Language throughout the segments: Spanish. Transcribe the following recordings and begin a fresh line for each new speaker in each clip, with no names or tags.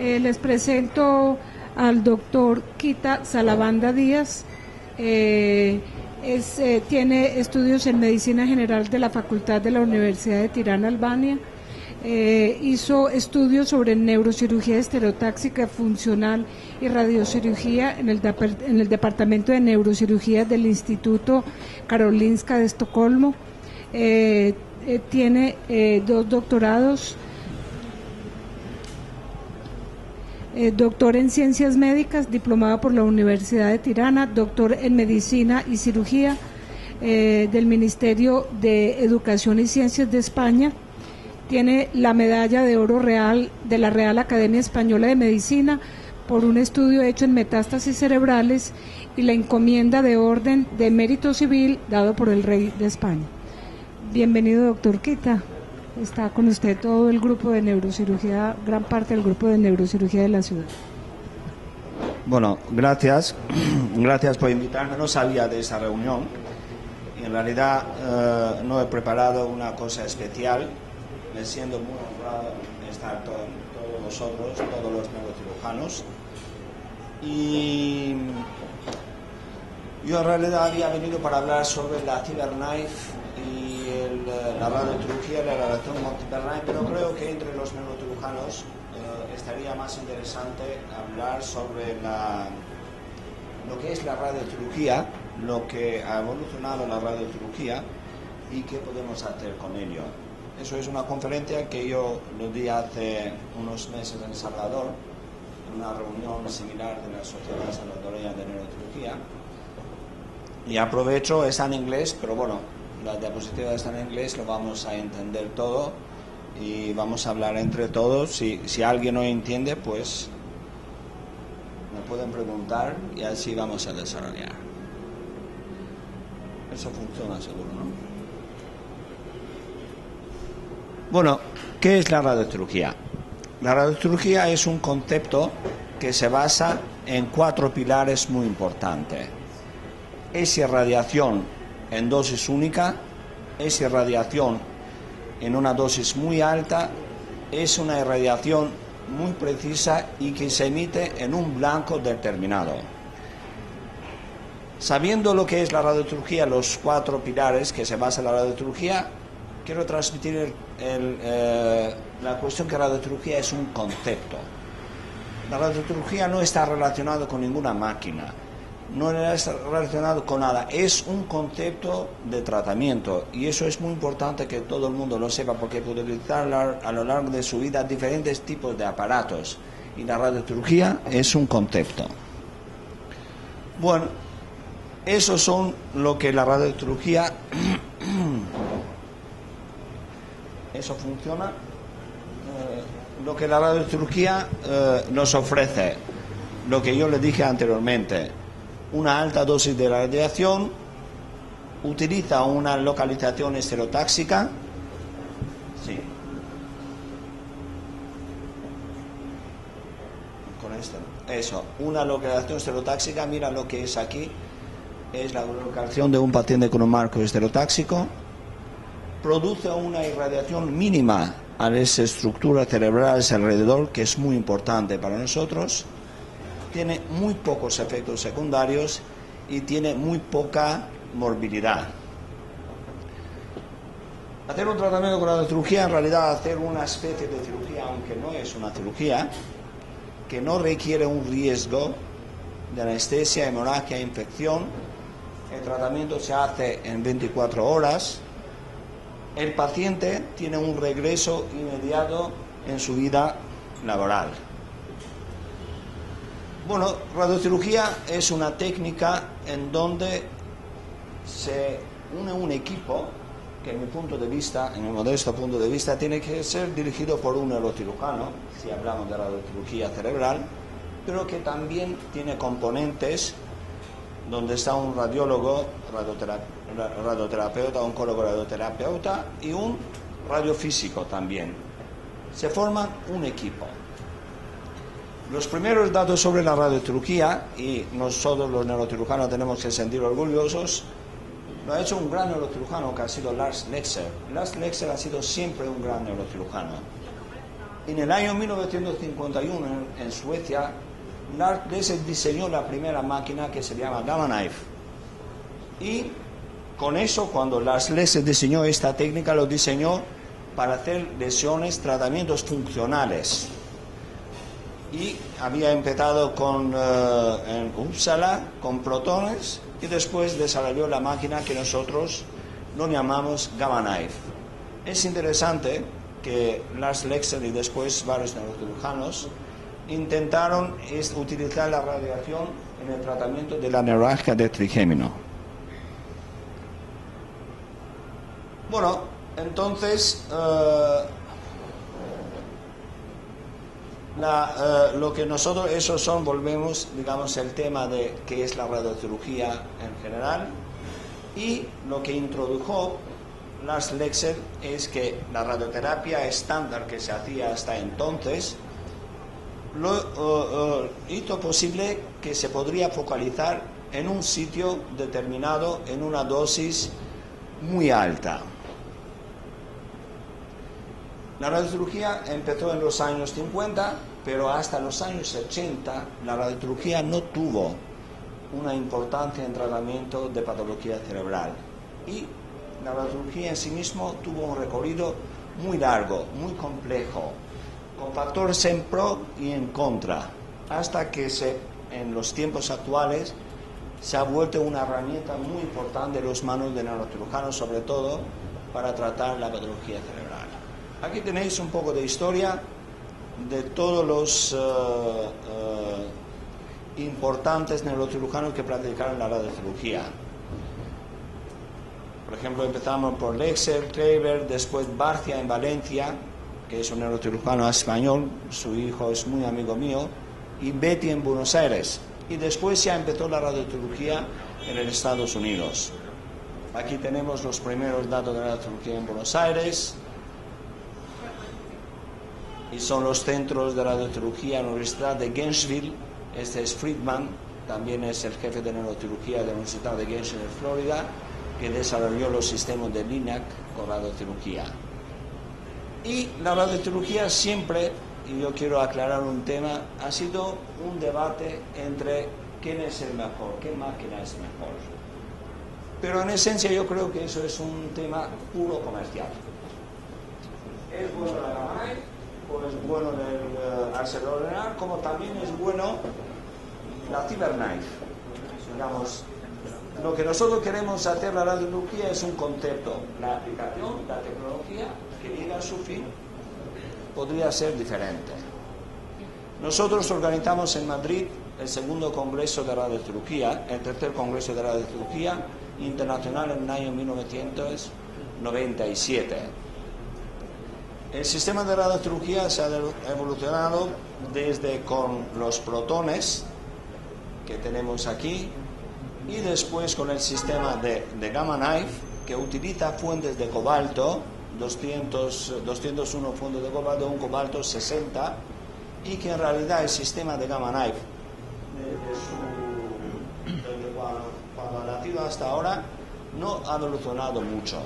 Les presento al doctor Kita Salabanda Díaz. Tiene estudios en Medicina General de la Facultad de la Universidad de Tirana, Albania. Hizo estudios sobre neurocirugía estereotáxica funcional y radiocirugía en el Departamento de Neurocirugía del Instituto Karolinska de Estocolmo. Tiene 2 doctorados. Doctor en Ciencias Médicas, diplomado por la Universidad de Tirana, doctor en Medicina y Cirugía del Ministerio de Educación y Ciencias de España. Tiene la medalla de oro real de la Real Academia Española de Medicina por un estudio hecho en metástasis cerebrales y la encomienda de orden de mérito civil dado por el Rey de España. Bienvenido, doctor Kita. Está con usted todo el grupo de neurocirugía, gran parte del grupo de neurocirugía de la ciudad.
Bueno, gracias por invitarme. No sabía de esta reunión y en realidad no he preparado una cosa especial. Me siento muy honrado de estar todos vosotros, todos los neurocirujanos. Y yo en realidad había venido para hablar sobre la CyberKnife y la radiocirugía y la radiación multipernae, pero creo que entre los neurocirujanos estaría más interesante hablar sobre lo que es la radiocirugía, lo que ha evolucionado la radiocirugía y qué podemos hacer con ello. Eso es una conferencia que yo lo di hace unos meses en Salvador, en una reunión similar de la Sociedad Salvadoreña de Neurocirugía. Y aprovecho, está en inglés, pero bueno, las diapositivas están en inglés, lo vamos a entender todo y vamos a hablar entre todos. Si alguien no entiende, pues me pueden preguntar y así vamos a desarrollar. Eso funciona seguro, ¿no? Bueno, ¿qué es la radiocirugía? La radiocirugía es un concepto que se basa en 4 pilares muy importantes. Es irradiación en dosis única, es irradiación en una dosis muy alta, es una irradiación muy precisa y que se emite en un blanco determinado. Sabiendo lo que es la radiocirugía, los 4 pilares que se basa en la radiocirugía, quiero transmitir la cuestión que la radiocirugía es un concepto. La radiocirugía no está relacionada con ninguna máquina, no está relacionado con nada, es un concepto de tratamiento y eso es muy importante que todo el mundo lo sepa porque puede utilizar a lo largo de su vida diferentes tipos de aparatos y la radiocirugía es un concepto. Bueno, eso son lo que la radiocirugía eso funciona. Lo que la radiocirugía nos ofrece, lo que yo le dije anteriormente, una alta dosis de radiación, utiliza una localización estereotáxica. Sí. Con esto. Eso, una localización estereotáxica, mira lo que es aquí, es la localización de un paciente con un marco estereotáxico. Produce una irradiación mínima a las estructuras cerebrales alrededor, que es muy importante para nosotros. Tiene muy pocos efectos secundarios y tiene muy poca morbilidad. Hacer un tratamiento con la cirugía, en realidad hacer una especie de cirugía, aunque no es una cirugía, que no requiere un riesgo de anestesia, hemorragia, infección. El tratamiento se hace en 24 horas. El paciente tiene un regreso inmediato en su vida laboral. Bueno, radiocirugía es una técnica en donde se une un equipo que en mi punto de vista, en mi modesto punto de vista, tiene que ser dirigido por un neurocirujano, si hablamos de radiocirugía cerebral, pero que también tiene componentes donde está un radiólogo, radioterapeuta, oncólogo radioterapeuta y un radiofísico también. Se forman un equipo. Los primeros datos sobre la radiocirugía, y nosotros los neurocirujanos tenemos que sentir orgullosos, lo ha hecho un gran neurocirujano que ha sido Lars Leksell. Lars Leksell ha sido siempre un gran neurocirujano. En el año 1951, en Suecia, Lars Leser diseñó la primera máquina que se llama Gamma Knife. Y con eso, cuando Lars Leser diseñó esta técnica, lo diseñó para hacer lesiones, tratamientos funcionales. Y había empezado en Uppsala con protones y después desarrolló la máquina que nosotros lo llamamos Gamma Knife. Es interesante que Lars Leser y después varios neurocirujanos intentaron utilizar la radiación en el tratamiento de la neuralgia de trigémino. Bueno, entonces lo que nosotros, esos son, volvemos, digamos, el tema de qué es la radiocirugía en general, y lo que introdujo Lars Leser es que la radioterapia estándar que se hacía hasta entonces hizo posible que se podría focalizar en un sitio determinado en una dosis muy alta. La radiocirugía empezó en los años 50, pero hasta los años 80 la radiocirugía no tuvo una importancia en tratamiento de patología cerebral. Y la radiocirugía en sí mismo tuvo un recorrido muy largo, muy complejo, con factores en pro y en contra, hasta que en los tiempos actuales se ha vuelto una herramienta muy importante en las manos de neurocirujanos, sobre todo para tratar la patología cerebral. Aquí tenéis un poco de historia de todos los importantes neurocirujanos que practicaron la radiocirugía. Por ejemplo, empezamos por Leser, Kleber, después Barcia en Valencia, que es un neurocirujano español, su hijo es muy amigo mío, y Betty en Buenos Aires. Y después ya empezó la radiocirugía en los Estados Unidos. Aquí tenemos los primeros datos de la radiocirugía en Buenos Aires, y son los centros de radiocirugía en la Universidad de Gainesville. Este es Friedman, también es el jefe de neurocirugía de la Universidad de Gainesville en Florida, que desarrolló los sistemas de LINAC con radiocirugía. Y la radiocirugía siempre, y yo quiero aclarar un tema, ha sido un debate entre quién es el mejor, qué máquina es mejor. Pero en esencia yo creo que eso es un tema puro comercial. Es bueno la Gamma Knife, o es bueno el ArcelorMittal, como también es bueno la CyberKnife. Digamos, lo que nosotros queremos hacer la radiocirugía es un concepto. La aplicación, la tecnología que llega a su fin podría ser diferente. Nosotros organizamos en Madrid el segundo congreso de radiocirugía, el tercer congreso de radiocirugía internacional en el año 1997. El sistema de radiocirugía se ha evolucionado desde con los protones que tenemos aquí, y después con el sistema de Gamma Knife, que utiliza fuentes de cobalto, 201 fuentes de cobalto, un cobalto 60, y que en realidad el sistema de Gamma Knife, desde cuando ha nacido hasta ahora, no ha evolucionado mucho.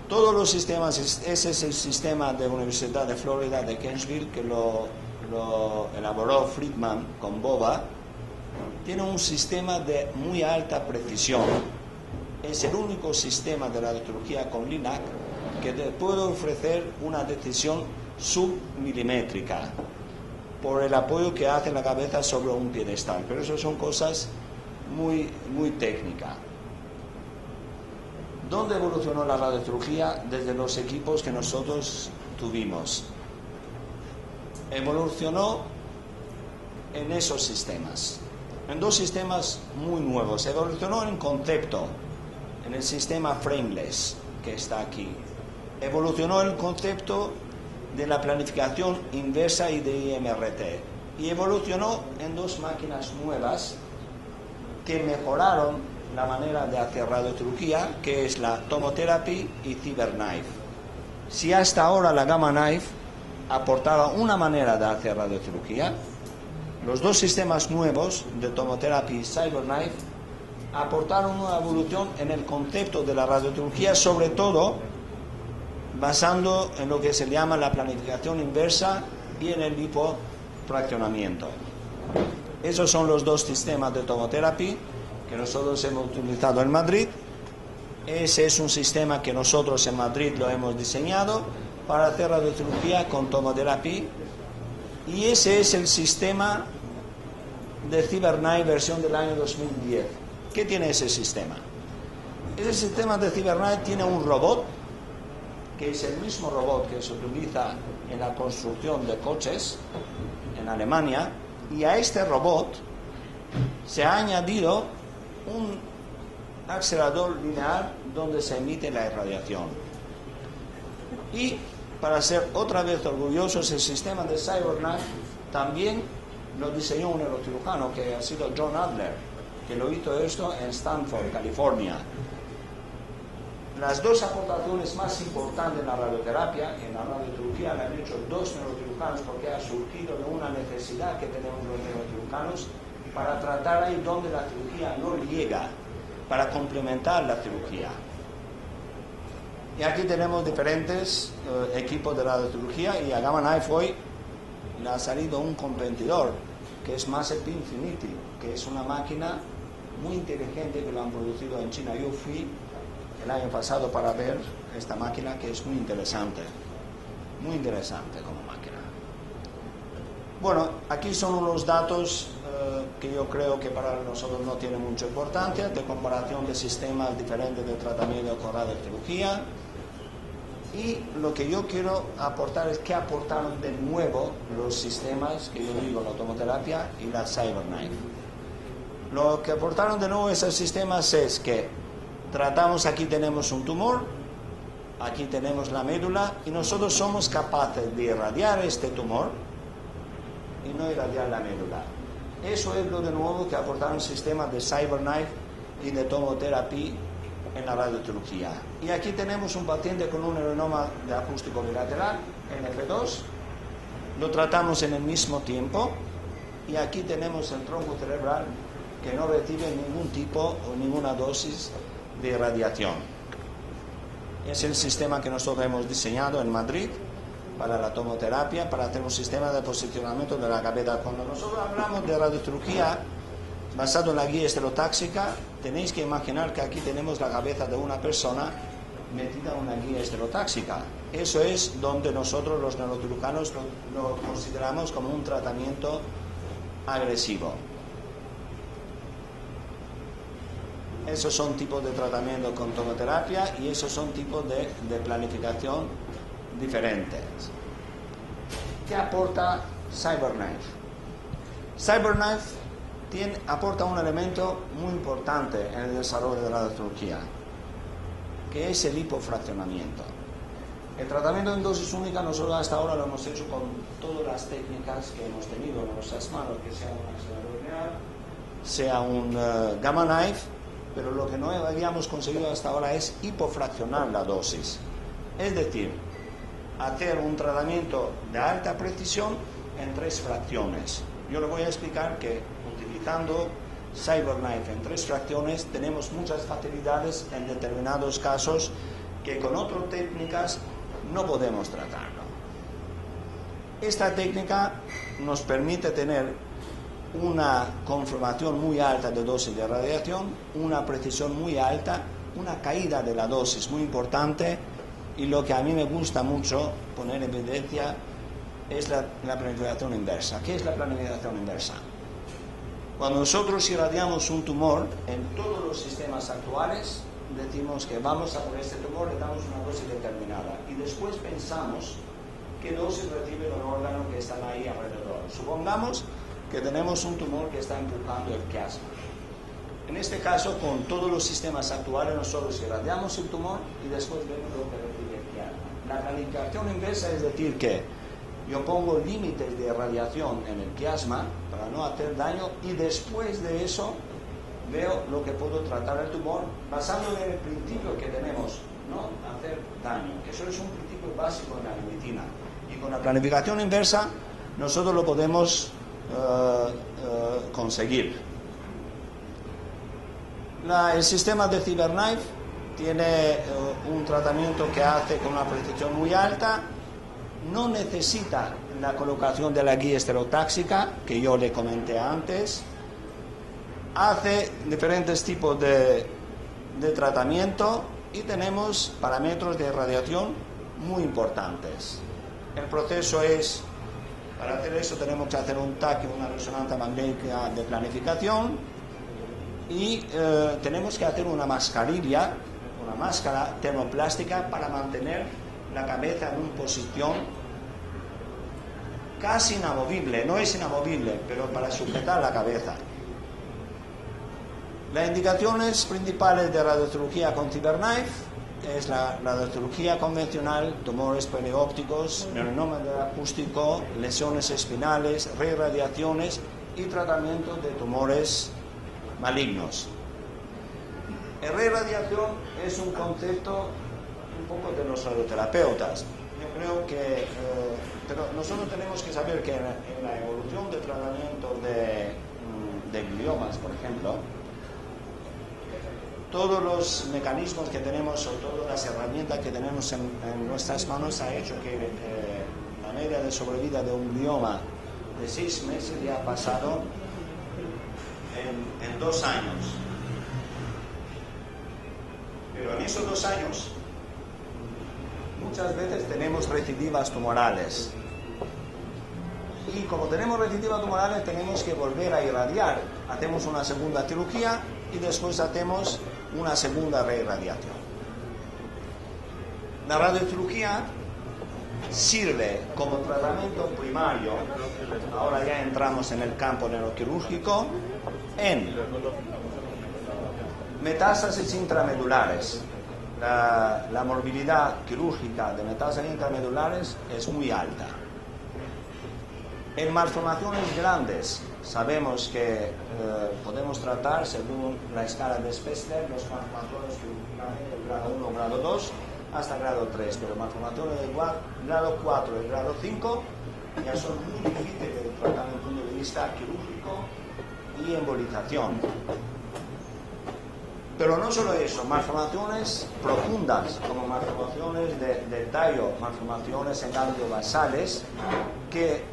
Todos los sistemas, ese es el sistema de la Universidad de Florida de Gainesville, que lo elaboró Friedman con Bova. Tiene un sistema de muy alta precisión. Es el único sistema de radiocirugía con LINAC que te puede ofrecer una decisión submilimétrica por el apoyo que hace la cabeza sobre un piedestal. Pero eso son cosas muy, muy técnicas. ¿Dónde evolucionó la radiocirugía desde los equipos que nosotros tuvimos? Evolucionó en esos sistemas. En dos sistemas muy nuevos. Evolucionó en concepto, en el sistema frameless que está aquí. Evolucionó el concepto de la planificación inversa y de IMRT. Y evolucionó en dos máquinas nuevas que mejoraron la manera de hacer radiocirugía, que es la Tomotherapy y CyberKnife. Si hasta ahora la Gamma Knife aportaba una manera de hacer radiocirugía, los dos sistemas nuevos de Tomotherapy y CyberKnife aportaron una evolución en el concepto de la radiocirugía, sobre todo basando en lo que se llama la planificación inversa y en el lipofraccionamiento. Esos son los dos sistemas de tomoterapia que nosotros hemos utilizado en Madrid. Ese es un sistema que nosotros en Madrid lo hemos diseñado para hacer radiocirugía con tomoterapia, y ese es el sistema de CyberKnife versión del año 2010. ¿Qué tiene ese sistema? Ese sistema de CyberKnife tiene un robot, que es el mismo robot que se utiliza en la construcción de coches en Alemania, y a este robot se ha añadido un acelerador lineal donde se emite la irradiación. Y para ser otra vez orgullosos, el sistema de CyberKnife también lo diseñó un neurocirujano que ha sido John Adler, que lo hizo esto en Stanford, California. Las dos aportaciones más importantes en la radioterapia, en la radiocirugía, la han hecho dos neurocirujanos, porque ha surgido de una necesidad que tenemos los neurocirujanos para tratar ahí donde la cirugía no llega, para complementar la cirugía. Y aquí tenemos diferentes equipos de radiocirugía, y a Gamma Knife hoy le ha salido un competidor que es Mazep Infinity, que es una máquina muy inteligente que lo han producido en China. Yo fui el año pasado para ver esta máquina, que es muy interesante como máquina. Bueno, aquí son unos datos que yo creo que para nosotros no tienen mucha importancia, de comparación de sistemas diferentes de tratamiento con radiocirugía. Y lo que yo quiero aportar es qué aportaron de nuevo los sistemas que yo digo, la tomoterapia y la CyberKnife. Lo que aportaron de nuevo esos sistemas es que tratamos, aquí tenemos un tumor, aquí tenemos la médula, y nosotros somos capaces de irradiar este tumor y no irradiar la médula. Eso es lo de nuevo que aportaron sistemas de CyberKnife y de tomoterapia en la radiocirugía. Y aquí tenemos un paciente con un neuronoma de acústico bilateral, NF2, lo tratamos en el mismo tiempo, y aquí tenemos el tronco cerebral que no recibe ningún tipo o ninguna dosis de radiación. Es el sistema que nosotros hemos diseñado en Madrid para la tomoterapia, para hacer un sistema de posicionamiento de la cabeza. Cuando nosotros hablamos de radiocirugía basado en la guía estereotáxica, tenéis que imaginar que aquí tenemos la cabeza de una persona metida en una guía estereotáxica. Eso es donde nosotros los neurocirujanos lo consideramos como un tratamiento agresivo. Esos son tipos de tratamiento con tomoterapia, y esos son tipos de planificación diferentes. ¿Qué aporta CyberKnife? CyberKnife aporta un elemento muy importante en el desarrollo de la radiocirugía, que es el lipofraccionamiento. El tratamiento en dosis única nosotros hasta ahora lo hemos hecho con todas las técnicas que hemos tenido en nuestras manos, que sea un acelerador lineal, sea un Gamma Knife, pero lo que no habíamos conseguido hasta ahora es hipofraccionar la dosis. Es decir, hacer un tratamiento de alta precisión en 3 fracciones. Yo le voy a explicar que utilizando CyberKnife en 3 fracciones tenemos muchas facilidades en determinados casos que con otras técnicas no podemos tratarlo. Esta técnica nos permite tener una conformación muy alta de dosis de radiación, una precisión muy alta, una caída de la dosis muy importante, y lo que a mí me gusta mucho poner en evidencia es la planificación inversa. ¿Qué es la planificación inversa? Cuando nosotros irradiamos un tumor, en todos los sistemas actuales decimos que vamos a por este tumor, le damos una dosis determinada, y después pensamos qué dosis recibe el órgano que están ahí alrededor. Supongamos que tenemos un tumor que está empujando el quiasma. En este caso, con todos los sistemas actuales, nosotros irradiamos el tumor y después vemos lo que recibe el quiasma. La planificación inversa es decir que yo pongo límites de radiación en el quiasma para no hacer daño, y después de eso veo lo que puedo tratar el tumor basado en el principio que tenemos, no hacer daño. Eso es un principio básico en la medicina, y con la planificación inversa nosotros lo podemos conseguir. El sistema de CyberKnife tiene un tratamiento que hace con una precisión muy alta, no necesita la colocación de la guía estereotáxica que yo le comenté antes, hace diferentes tipos de tratamiento y tenemos parámetros de radiación muy importantes. El proceso es, para hacer eso tenemos que hacer un TAC, una resonancia magnética de planificación, y tenemos que hacer una mascarilla, una máscara termoplástica para mantener la cabeza en una posición casi inamovible, no es inamovible, pero para sujetar la cabeza. Las indicaciones principales de radiocirugía con CyberKnife es la radiocirugía convencional, tumores periópticos, neuronoma acústico, lesiones espinales, reirradiaciones y tratamiento de tumores malignos. La reirradiación es un concepto un poco de los radioterapeutas. Yo creo que pero nosotros tenemos que saber que en la evolución del tratamiento de gliomas, por ejemplo, todos los mecanismos que tenemos o todas las herramientas que tenemos en nuestras manos ha hecho que la media de sobrevida de un glioma de 6 meses ya ha pasado en 2 años. Pero en esos 2 años muchas veces tenemos recidivas tumorales. Y como tenemos recidivas tumorales tenemos que volver a irradiar. Hacemos una segunda cirugía y después hacemos una segunda reirradiación. La radiocirugía sirve como tratamiento primario, ahora ya entramos en el campo neuroquirúrgico, en metástasis intramedulares. La morbilidad quirúrgica de metástasis intramedulares es muy alta. En malformaciones grandes sabemos que podemos tratar según la escala de Spessler los malformaciones quirúrgicamente grado 1, grado 2 hasta grado 3, pero malformaciones de grado 4 y grado 5 ya son muy difíciles de tratar desde el punto de vista quirúrgico y embolización. Pero no solo eso, malformaciones profundas, como malformaciones de tallo, malformaciones en ganglios basales, que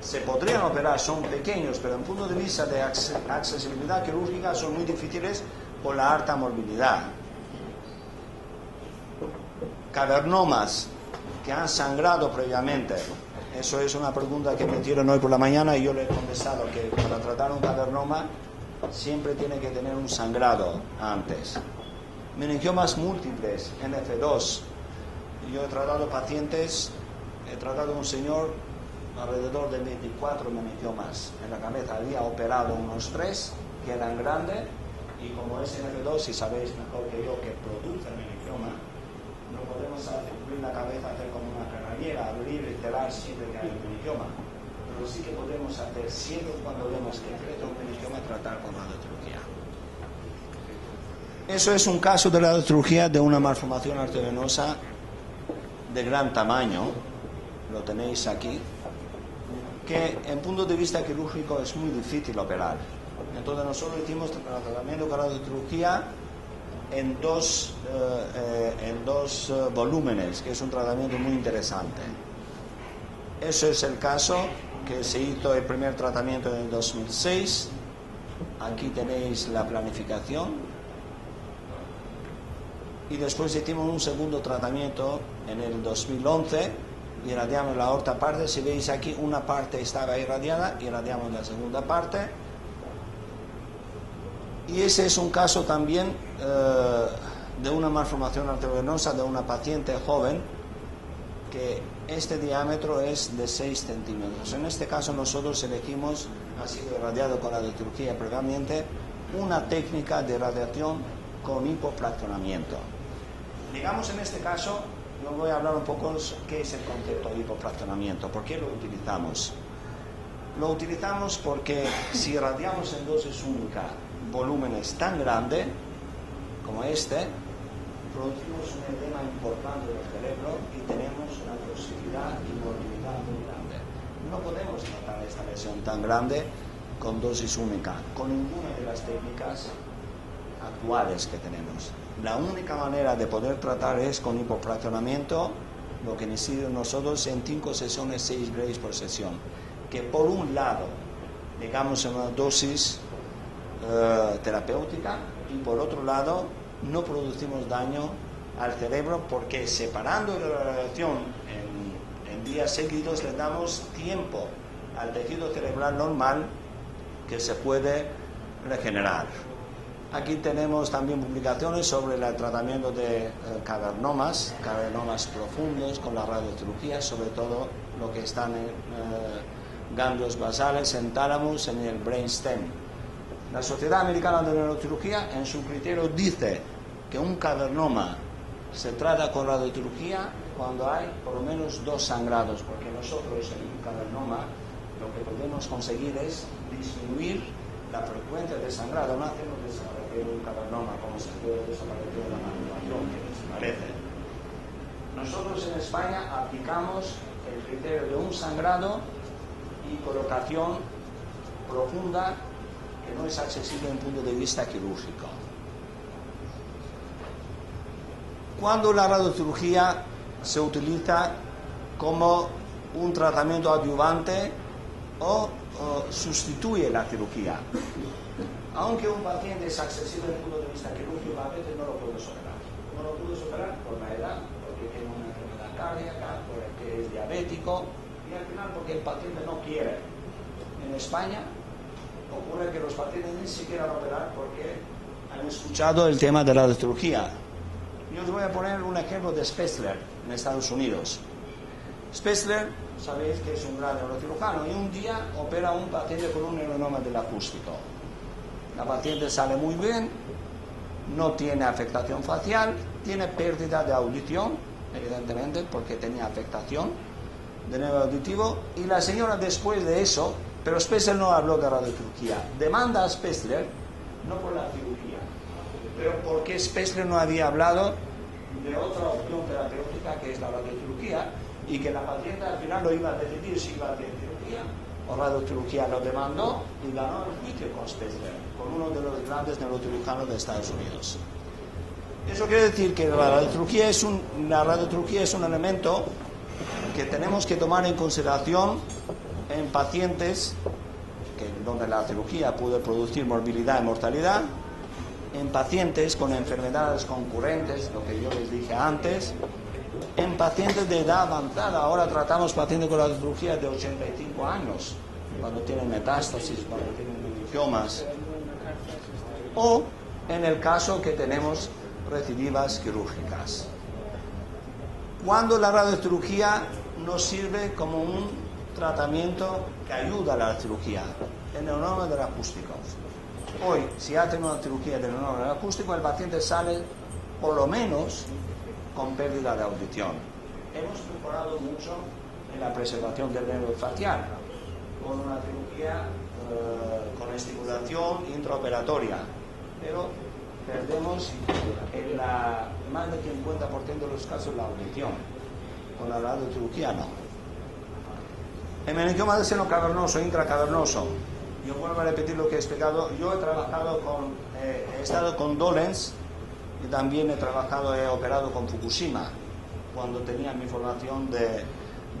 se podrían operar, son pequeños, pero en punto de vista de accesibilidad quirúrgica son muy difíciles por la alta morbilidad. Cavernomas que han sangrado previamente, eso es una pregunta que me hicieron hoy por la mañana y yo le he contestado que para tratar un cavernoma siempre tiene que tener un sangrado antes. Meningiomas múltiples, NF2. Yo he tratado pacientes, he tratado a un señor alrededor de 24 meningiomas en la cabeza. Había operado unos 3 que eran grandes y como es NF2, si sabéis mejor que yo que produce el meningioma, no podemos cubrir la cabeza, hacer como una carrera, abrir y cerrar siempre que hay un meningioma. Pero sí que podemos hacer siempre cuando vemos que crece un meningioma tratar con radiocirugía. Eso es un caso de radiocirugía de una malformación arteriovenosa de gran tamaño, lo tenéis aquí, que en punto de vista quirúrgico es muy difícil operar. Entonces nosotros hicimos tratamiento con radiocirugía en dos volúmenes, que es un tratamiento muy interesante. Eso es el caso que se hizo el primer tratamiento en el 2006. Aquí tenéis la planificación. Y después hicimos un segundo tratamiento en el 2011. Irradiamos la otra parte. Si veis aquí, una parte estaba irradiada, irradiamos la segunda parte. Y ese es un caso también de una malformación arteriovenosa de una paciente joven que este diámetro es de 6 centímetros. En este caso nosotros elegimos, ha sido irradiado con radiocirugía previamente, una técnica de radiación con hipofraccionamiento. Digamos en este caso, yo voy a hablar un poco de qué es el concepto de hipofraccionamiento, por qué lo utilizamos. Lo utilizamos porque si irradiamos en dosis única volúmenes tan grandes como este, producimos un edema importante del cerebro y tenemos una toxicidad y morbilidad muy grande. No podemos tratar esta lesión tan grande con dosis única. Con ninguna de las técnicas actuales que tenemos. La única manera de poder tratar es con hipofraccionamiento, lo que necesitamos nosotros en 5 sesiones, 6 grays por sesión, que por un lado, digamos, en una dosis terapéutica, y por otro lado, no producimos daño al cerebro, porque separando la radiación en días seguidos le damos tiempo al tejido cerebral normal que se puede regenerar. Aquí tenemos también publicaciones sobre el tratamiento de cavernomas profundos con la radiocirugía, sobre todo lo que están en ganglios basales, en tálamos, en el brainstem. La Sociedad Americana de Neurocirugía, en su criterio, dice que un cavernoma se trata con radiocirugía cuando hay por lo menos 2 sangrados, porque nosotros en un cavernoma lo que podemos conseguir es disminuir la frecuencia de sangrado. No hacemos desaparecer un cavernoma como se puede desaparecer la manipulación, que desaparece. Nosotros en España aplicamos el criterio de un sangrado y colocación profunda que no es accesible desde el punto de vista quirúrgico. Cuando la radiocirugía se utiliza como un tratamiento adyuvante o sustituye la cirugía, aunque un paciente es accesible desde el punto de vista quirúrgico, a veces no lo puedes operar. No lo puedes operar por la edad, porque tiene una enfermedad cardíaca, porque es diabético, y al final porque el paciente no quiere. En España ocurre que los pacientes ni siquiera van a operar porque han escuchado el tema de la radiocirugía. Yo os voy a poner un ejemplo de Spetzler en Estados Unidos. Spetzler, sabéis que es un gran neurocirujano, y un día opera a un paciente con un neuronoma del acústico. La paciente sale muy bien, no tiene afectación facial, tiene pérdida de audición, evidentemente, porque tenía afectación de nervio auditivo, y la señora después de eso, pero Spetzler no habló de radiocirugía, demanda a Spetzler, no por la cirugía, pero porque Spetzler no había hablado de otra opción terapéutica que es la radiocirugía, y que la paciente al final lo iba a decidir si iba a hacer cirugía o radiocirugía. Lo demandó y ganó el juicio con Spetzler, con uno de los grandes neurocirujanos de Estados Unidos. Eso quiere decir que la radiocirugía es un elemento que tenemos que tomar en consideración en pacientes donde la cirugía puede producir morbilidad y mortalidad, en pacientes con enfermedades concurrentes, lo que yo les dije antes, en pacientes de edad avanzada. Ahora tratamos pacientes con la cirugía de 85 años, cuando tienen metástasis, cuando tienen meningomas, o en el caso que tenemos recidivas quirúrgicas. Cuando la radiocirugía nos sirve como un tratamiento que ayuda a la cirugía, el neuronoma del acústico. Hoy, si hacen una cirugía del neuronoma del acústico, el paciente sale por lo menos con pérdida de audición. Hemos mejorado mucho en la preservación del nervio facial con una cirugía con estimulación intraoperatoria, pero perdemos en más del 50% de los casos la audición. Con la radiocirugía no. El meningioma del seno cavernoso, intracavernoso. Yo vuelvo a repetir lo que he explicado. Yo he estado con Dolenz, y también he operado con Fukushima, cuando tenía mi formación de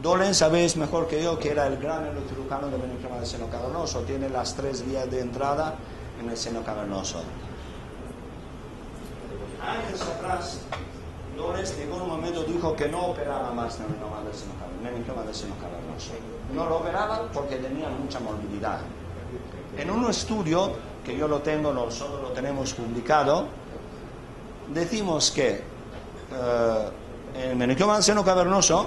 Dolenz. Sabéis mejor que yo que era el gran neurocirujano del meningioma del seno cavernoso. Tiene las 3 vías de entrada en el seno cavernoso. Años atrás, Dolenz en un momento dijo que no operaba más meningioma del seno cavernoso. No lo operaba porque tenía mucha morbilidad. En un estudio que yo lo tengo, nosotros lo tenemos publicado, decimos que en el meningioma del seno cavernoso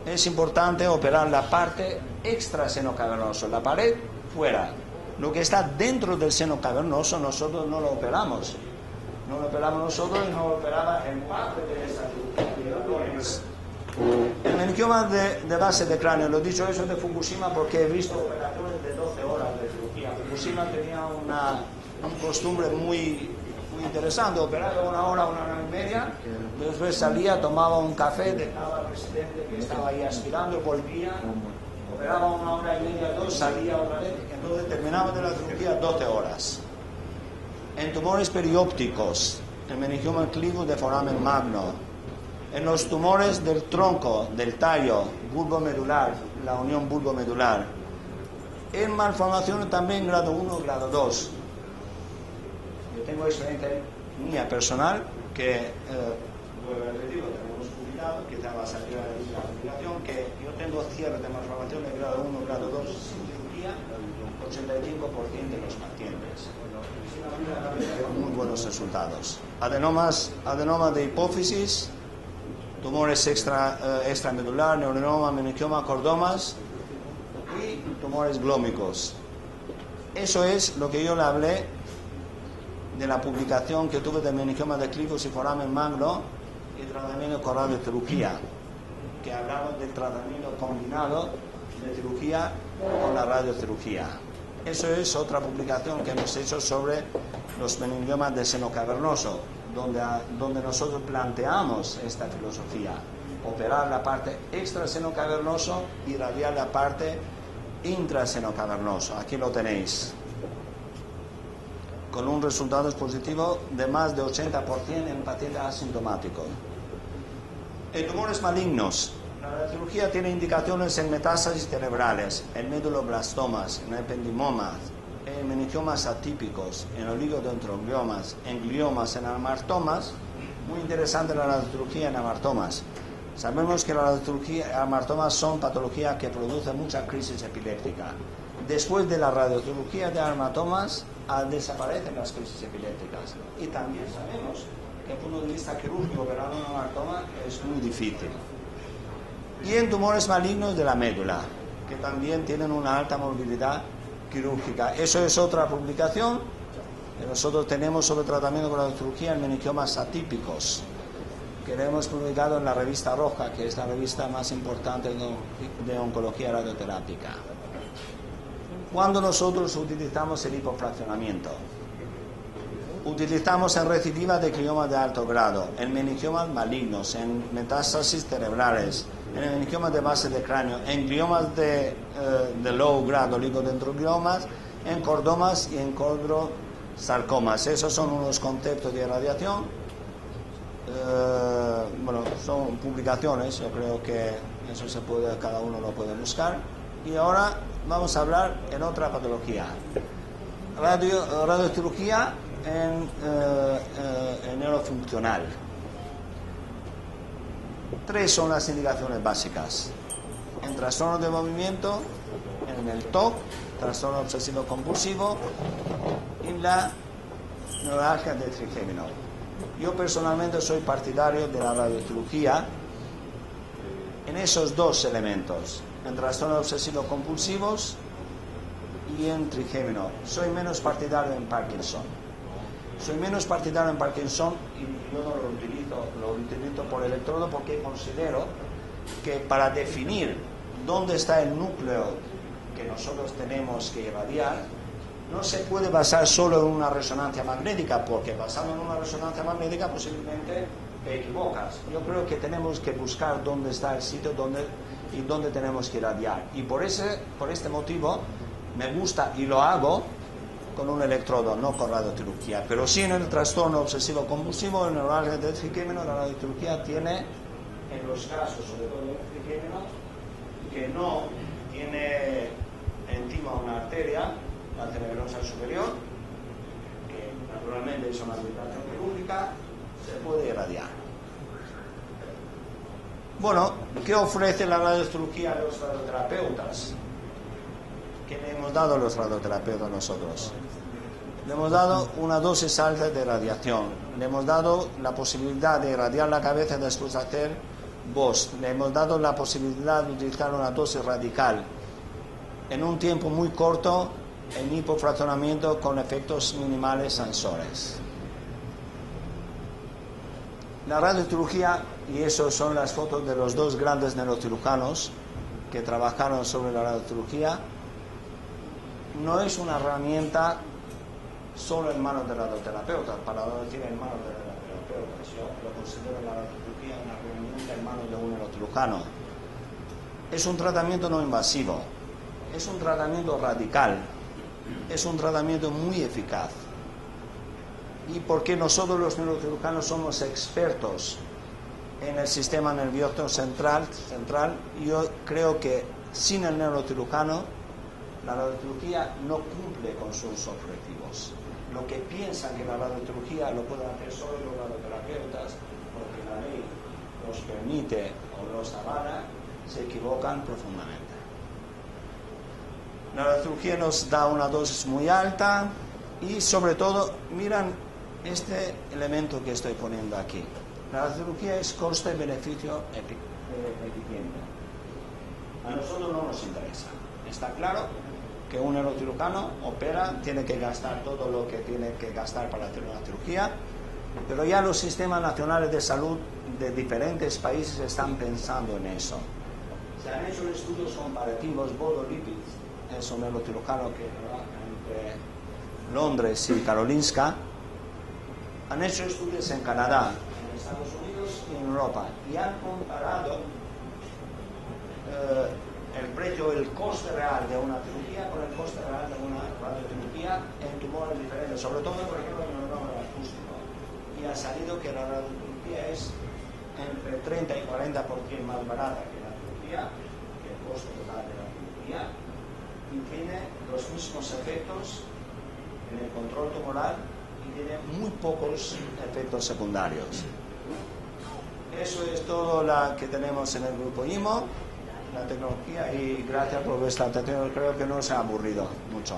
es importante operar la parte extra seno cavernoso, la pared fuera. Lo que está dentro del seno cavernoso nosotros no lo operamos. No lo operamos nosotros y no lo operaba en parte de esa cirugía. El meningioma de base de cráneo, lo he dicho eso de Fukushima porque he visto operaciones de 12 horas de cirugía. Fukushima tenía una costumbre muy interesante, operaba 1 hora, 1 hora y media, después salía, tomaba un café, dejaba al residente que estaba ahí aspirando, volvía, operaba 1 hora y media, 2, salía otra vez, entonces terminaba de la cirugía 12 horas. En tumores periópticos, el meningioma clivus de foramen magno. En los tumores del tronco, del tallo, bulbomedular, la unión bulbomedular. En malformaciones también grado 1, grado 2. Yo tengo experiencia mía personal que tenemos publicado, quizá va a salir la publicación, que yo tengo cierre de malformación de grado 1, grado 2 sin cirugía, 85% de los pacientes. Con muy buenos resultados. Adenomas de hipófisis, tumores extramedular, neurinoma, meningioma, cordomas y tumores glómicos. Eso es lo que yo le hablé de la publicación que tuve de meningioma de clivus y foramen magno y tratamiento con radiocirugía, que hablaba del tratamiento combinado de cirugía con la radiocirugía. Eso es otra publicación que hemos hecho sobre los meningiomas de seno cavernoso, donde nosotros planteamos esta filosofía: operar la parte extraseno cavernoso y radiar la parte intraseno cavernoso. Aquí lo tenéis, con un resultado positivo de más de 80% en pacientes asintomáticos. En tumores malignos, la radiocirugía tiene indicaciones en metástasis cerebrales, en meduloblastomas, en ependimomas, en meningiomas atípicos, en oligodendrogliomas, en gliomas, en amartomas. Muy interesante la radiocirugía en amartomas. Sabemos que la radiocirugía, amartomas son patologías que producen mucha crisis epiléptica. Después de la radiocirugía de amartomas, desaparecen las crisis epilépticas. Y también sabemos que desde el punto de vista quirúrgico operar un amartoma es muy difícil. Y en tumores malignos de la médula, que también tienen una alta morbilidad quirúrgica. Eso es otra publicación que nosotros tenemos sobre tratamiento con la radiocirugía en meningiomas atípicos, que lo hemos publicado en la revista Roja, que es la revista más importante de oncología radioterápica. Cuando nosotros utilizamos el hipofraccionamiento, utilizamos en recidiva de gliomas de alto grado, en meningiomas malignos, en metástasis cerebrales, en meningiomas de base de cráneo, en gliomas de low grado, oligodendrogliomas, en cordomas y en condrosarcomas. Esos son unos conceptos de radiación. Bueno, son publicaciones, yo creo que eso se puede, cada uno lo puede buscar. Y ahora vamos a hablar en otra patología. Radiocirugía en neurofuncional. 3 son las indicaciones básicas: en trastorno de movimiento, en el TOC, trastorno obsesivo compulsivo, y la neuralgia del trigémino. Yo personalmente soy partidario de la radiocirugía en esos 2 elementos, en trastornos obsesivo compulsivos y en trigémino. Soy menos partidario en Parkinson. Soy menos partidario en Parkinson y yo no lo utilizo por electrodo, porque considero que para definir dónde está el núcleo que nosotros tenemos que irradiar, no se puede basar solo en una resonancia magnética, porque basado en una resonancia magnética posiblemente te equivocas. Yo creo que tenemos que buscar dónde está el sitio y dónde tenemos que irradiar. Y por este motivo me gusta y lo hago con un electrodo, no con radiocirugía. Pero sí en el trastorno obsesivo compulsivo, en el neuralgia del trigémino, la radiocirugía tiene, en los casos, sobre todo el trigémino, que no tiene encima una arteria, la arteria venosa superior, que naturalmente es una habilitación quirúrgica, se puede irradiar. Bueno, ¿qué ofrece la radiocirugía a los radioterapeutas? ¿Qué le hemos dado a los radioterapeutas nosotros? Le hemos dado una dosis alta de radiación, le hemos dado la posibilidad de irradiar la cabeza después de hacer VOS, le hemos dado la posibilidad de utilizar una dosis radical en un tiempo muy corto, en hipofraccionamiento con efectos minimales sensores. La radiocirugía, y eso son las fotos de los 2 grandes neurocirujanos que trabajaron sobre la radiocirugía, no es una herramienta solo en manos de radioterapeutas, para no decir en manos de radioterapeutas. Yo lo considero la radiocirugía una herramienta en manos de un neurocirujano. Es un tratamiento no invasivo, es un tratamiento radical, es un tratamiento muy eficaz. y porque nosotros los neurocirujanos somos expertos en el sistema nervioso central, yo creo que sin el neurocirujano la radiocirugía no cumple con sus objetivos. Lo que piensan que la radiocirugía lo pueden hacer solo los radioterapeutas porque la ley los permite o los avala, se equivocan profundamente. La radiocirugía nos da una dosis muy alta y sobre todo, miran este elemento que estoy poniendo aquí. La radiocirugía es coste-beneficio eficiente. A nosotros no nos interesa. Está claro que un neurocirujano opera, tiene que gastar todo lo que tiene que gastar para hacer una cirugía, pero ya los sistemas nacionales de salud de diferentes países están pensando en eso. Se han hecho estudios comparativos. Bodo Lipitz es un neurocirujano que trabaja entre Londres y Karolinska. Han hecho estudios en Canadá, en Estados Unidos y en Europa, y han comparado el precio, el coste real de una cirugía con el coste real de una radiocirugía en tumores diferentes, sobre todo, por ejemplo, en el neurólogo acústico. Y ha salido que la radiocirugía es entre 30 y 40% más barata que la cirugía, que el coste total de la cirugía, y tiene los mismos efectos en el control tumoral y tiene muy pocos efectos secundarios. Eso es todo lo que tenemos en el grupo IMO, la tecnología, y gracias por vuestra atención. Creo que no se ha aburrido mucho.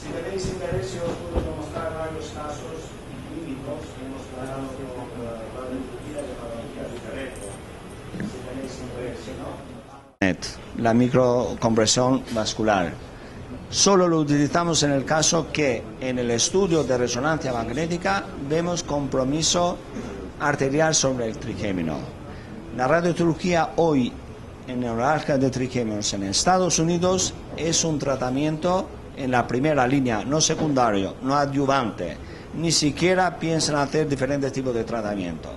Si tenéis interés, yo os puedo demostrar varios casos clínicos que hemos tratado con radiología de patología diferente. Si tenéis interés, si no. La microcompresión vascular. Solo lo utilizamos en el caso que en el estudio de resonancia magnética vemos compromiso arterial sobre el trigémino. La radiocirugía hoy en neuralgia de trigéminos en Estados Unidos es un tratamiento en la primera línea, no secundario, no adyuvante. Ni siquiera piensan hacer diferentes tipos de tratamiento.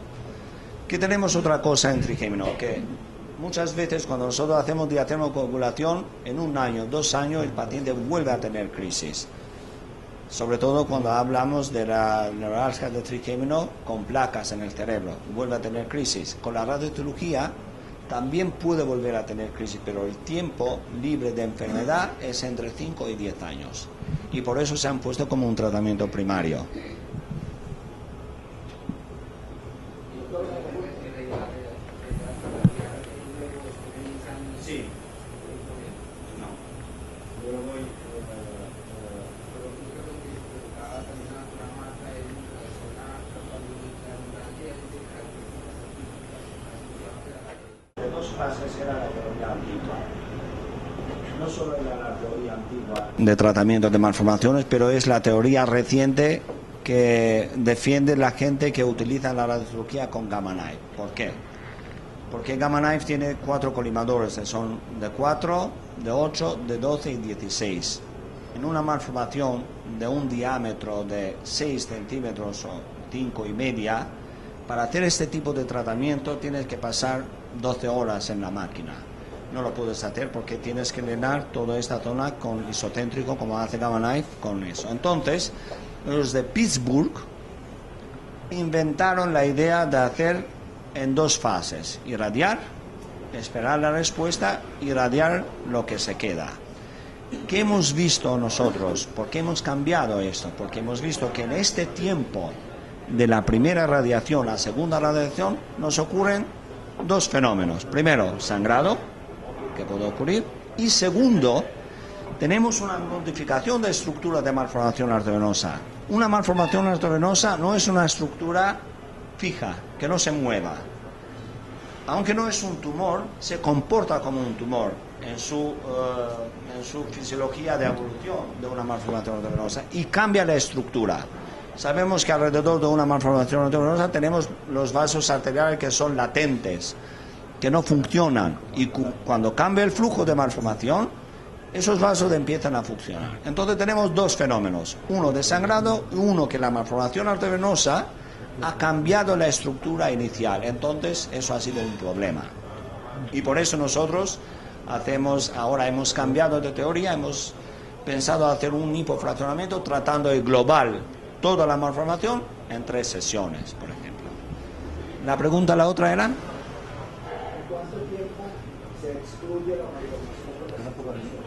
Que tenemos otra cosa en trigémino, que muchas veces cuando nosotros hacemos diatermocoagulación, en 1 año, 2 años, el paciente vuelve a tener crisis. Sobre todo cuando hablamos de la neuralgia de trigémino con placas en el cerebro, vuelve a tener crisis. Con la radiocirugía también puede volver a tener crisis, pero el tiempo libre de enfermedad es entre 5 y 10 años. Y por eso se han puesto como un tratamiento primario. Era la teoría antigua. No solo era la teoría antigua de tratamiento de malformaciones, pero es la teoría reciente que defiende la gente que utiliza la radiocirugía con Gamma Knife. ¿Por qué? Porque Gamma Knife tiene 4 colimadores, son de 4, de 8, de 12 y 16. En una malformación de un diámetro de 6 centímetros o 5 y media, para hacer este tipo de tratamiento tienes que pasar 12 horas en la máquina. No lo puedes hacer porque tienes que llenar toda esta zona con isocéntrico, como hace Gamma Knife, con eso. Entonces, los de Pittsburgh inventaron la idea de hacer en 2 fases: irradiar, esperar la respuesta, irradiar lo que se queda. ¿Qué hemos visto nosotros? ¿Por qué hemos cambiado esto? Porque hemos visto que en este tiempo de la primera radiación a la segunda radiación nos ocurren 2 fenómenos. Primero, sangrado, que puede ocurrir, y segundo, tenemos una modificación de estructura de malformación arteriovenosa. Una malformación arteriovenosa no es una estructura fija, que no se mueva. Aunque no es un tumor, se comporta como un tumor en su fisiología de evolución de una malformación arteriovenosa y cambia la estructura. Sabemos que alrededor de una malformación arteriovenosa tenemos los vasos arteriales que son latentes, que no funcionan, y cuando cambia el flujo de malformación, esos vasos empiezan a funcionar. Entonces tenemos 2 fenómenos, uno de sangrado y uno que la malformación arteriovenosa ha cambiado la estructura inicial. Entonces eso ha sido un problema. Y por eso nosotros ahora hemos cambiado de teoría, hemos pensado hacer un hipofraccionamiento tratando de global toda la malformación en 3 sesiones, por ejemplo. La pregunta, la otra era...
¿Cuánto tiempo se excluye la malformación?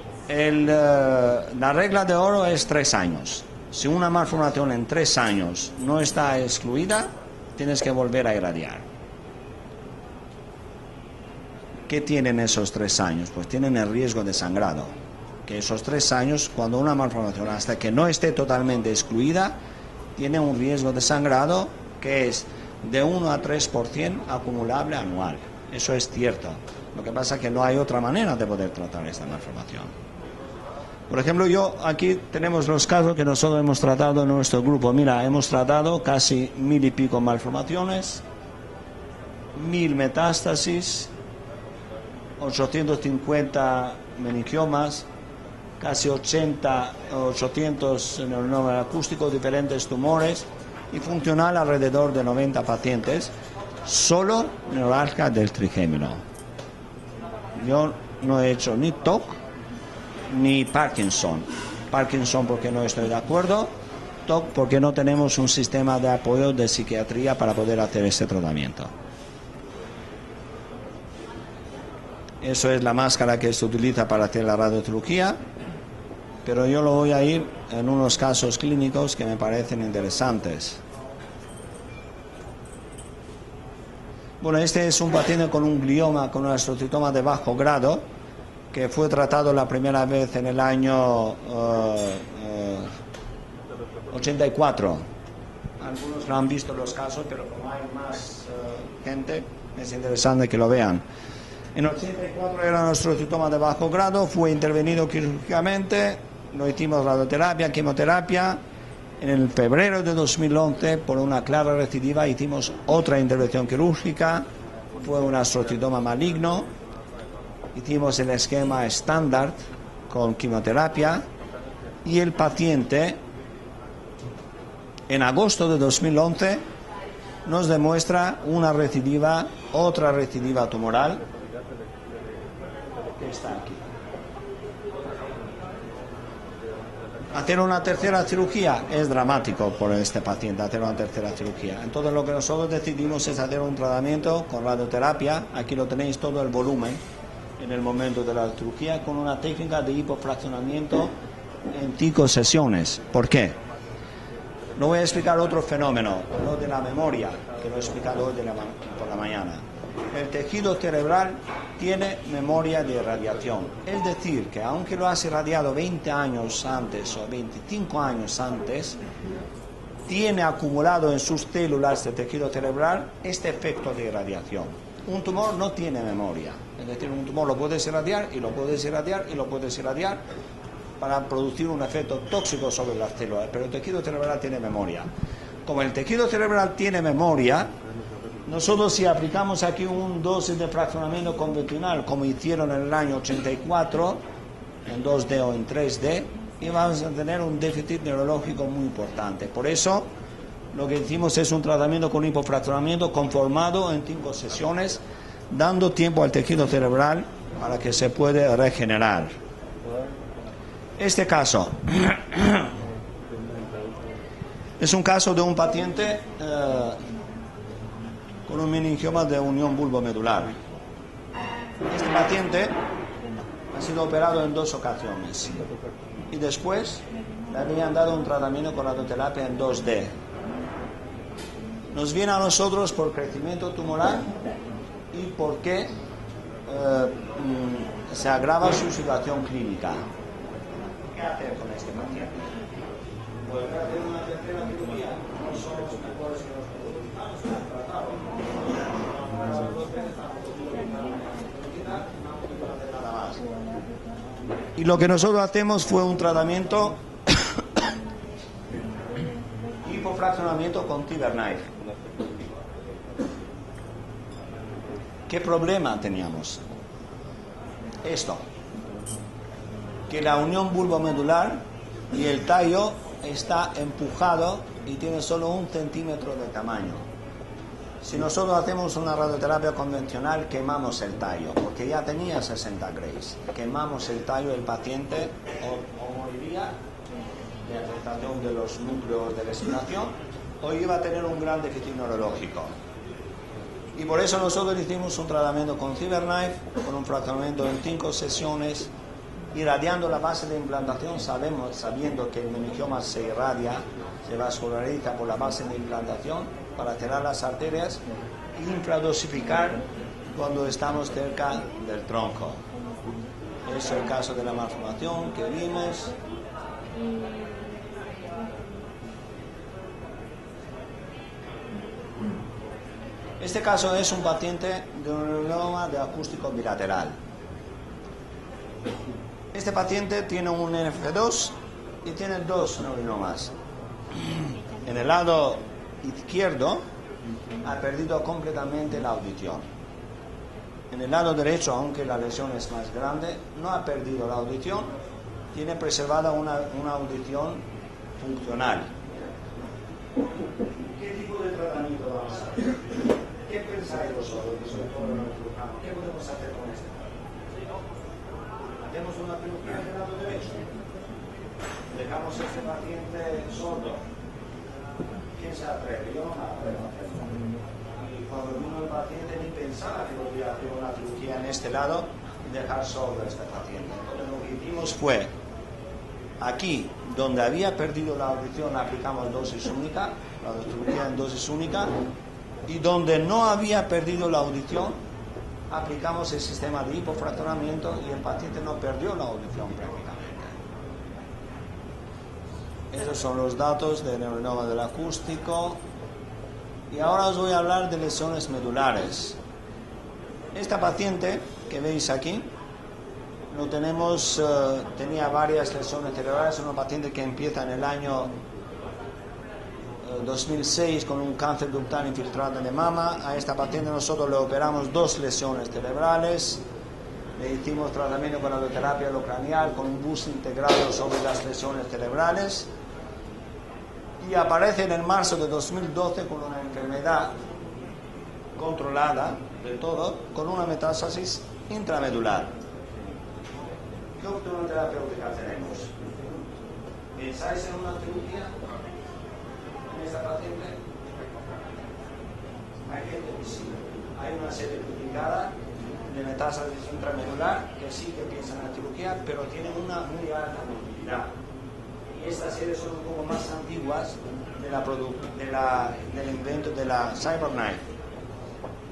La regla de oro es 3 años. Si una malformación en 3 años no está excluida, tienes que volver a irradiar. ¿Qué tienen esos 3 años? Pues tienen el riesgo de sangrado. Que esos 3 años, cuando una malformación, hasta que no esté totalmente excluida, tiene un riesgo de sangrado que es de 1 a 3% acumulable anual. Eso es cierto. Lo que pasa es que no hay otra manera de poder tratar esta malformación. Por ejemplo, aquí tenemos los casos que nosotros hemos tratado en nuestro grupo. Mira, hemos tratado casi 1000 y pico malformaciones, 1000 metástasis, 850 meningiomas, casi 800 neuroacústicos, diferentes tumores, y funcional alrededor de 90 pacientes, solo neuralgia del trigémino. Yo no he hecho ni TOC ni Parkinson. Parkinson porque no estoy de acuerdo, TOC porque no tenemos un sistema de apoyo de psiquiatría para poder hacer este tratamiento. Eso es la máscara que se utiliza para hacer la radiocirugía, pero yo lo voy a ir en unos casos clínicos que me parecen interesantes. Bueno, este es un paciente con un glioma, con un astrocitoma de bajo grado, que fue tratado la primera vez en el año 84. Algunos no han visto los casos, pero como hay más gente, es interesante que lo vean. En 84 era un astrocitoma de bajo grado, fue intervenido quirúrgicamente, lo hicimos radioterapia, quimioterapia. En el febrero de 2011, por una clara recidiva, hicimos otra intervención quirúrgica, fue un astrocitoma maligno. Hicimos el esquema estándar con quimioterapia y el paciente en agosto de 2011 nos demuestra una recidiva, otra recidiva tumoral que está aquí. Hacer una tercera cirugía es dramático por este paciente, hacer una tercera cirugía. Entonces lo que nosotros decidimos es hacer un tratamiento con radioterapia. Aquí lo tenéis todo el volumen en el momento de la cirugía, con una técnica de hipofraccionamiento en 5 sesiones. ¿Por qué? No voy a explicar otro fenómeno, lo de la memoria, que lo he explicado hoy por la mañana. El tejido cerebral tiene memoria de irradiación. Es decir, que aunque lo has irradiado 20 años antes o 25 años antes, tiene acumulado en sus células de tejido cerebral este efecto de irradiación. Un tumor no tiene memoria. Es decir, un tumor lo puedes irradiar y lo puedes irradiar y lo puedes irradiar para producir un efecto tóxico sobre las células, pero el tejido cerebral tiene memoria. Como el tejido cerebral tiene memoria, nosotros si aplicamos aquí un dosis de fraccionamiento convencional, como hicieron en el año 84, en 2D o en 3D, y vamos a tener un déficit neurológico muy importante. Por eso, lo que hicimos es un tratamiento con hipofraccionamiento conformado en 5 sesiones, dando tiempo al tejido cerebral para que se pueda regenerar. Este caso es un caso de un paciente con un meningioma de unión bulbomedular. Este paciente ha sido operado en 2 ocasiones y después le habían dado un tratamiento con radioterapia en 2D. Nos viene a nosotros por crecimiento tumoral y porque se agrava su situación clínica. ¿Qué hacer con este paciente? Pues hacer una tercera cirugía. No son los mejores que los productos para tratarlo. Y lo que nosotros hacemos fue un tratamiento hipofraccionamiento con Tiberknife. ¿Qué problema teníamos? Esto, que la unión bulbomedular y el tallo está empujado y tiene solo 1 centímetro de tamaño. Si nosotros hacemos una radioterapia convencional, quemamos el tallo, porque ya tenía 60 grays. Quemamos el tallo, el paciente o moriría de afectación de los núcleos de respiración o iba a tener un gran déficit neurológico. Y por eso nosotros hicimos un tratamiento con CyberKnife, con un fraccionamiento en 5 sesiones, irradiando la base de implantación, sabiendo que el meningioma se irradia, se vasculariza por la base de implantación para cerrar las arterias e infradosificar cuando estamos cerca del tronco. Es el caso de la malformación que vimos. Este caso es un paciente de un neurinoma de acústico bilateral. Este paciente tiene un NF2 y tiene 2 neurinomas. En el lado izquierdo ha perdido completamente la audición. En el lado derecho, aunque la lesión es más grande, no ha perdido la audición, tiene preservada una audición funcional. ¿Qué tipo de tratamiento vamos a hacer? ¿Qué pensáis vosotros, sobre todo en el cirujano? ¿Qué podemos hacer con este paciente? Hacemos una cirugía del lado derecho. Dejamos a este paciente sordo. ¿Quién se atreve? Yo no me atrevo a hacerlo. Y cuando vino el paciente ni pensaba que podía hacer una cirugía en este lado y dejar sordo a este paciente. Entonces lo que hicimos fue, aquí donde había perdido la audición aplicamos dosis única, la cirugía en dosis única, y donde no había perdido la audición aplicamos el sistema de hipofracturamiento y el paciente no perdió la audición prácticamente. Esos son los datos del neurinoma del acústico. Y ahora os voy a hablar de lesiones medulares. Esta paciente que veis aquí, tenía varias lesiones cerebrales. Es una paciente que empieza en el año 2006 con un cáncer ductal infiltrado de mama. A esta paciente nosotros le operamos 2 lesiones cerebrales. Le hicimos tratamiento con radioterapia craneal con un bus integrado sobre las lesiones cerebrales. Y aparece en el marzo de 2012 con una enfermedad controlada de todo, con una metástasis intramedular. ¿Qué opción terapéutica tenemos? ¿Pensáis en una cirugía en esta paciente? Hay gente que sí. Hay una serie publicada de metástasis intramedular que sí que piensan en la cirugía, pero tienen una muy alta movilidad. Estas series son un poco más antiguas del invento de la CyberKnife.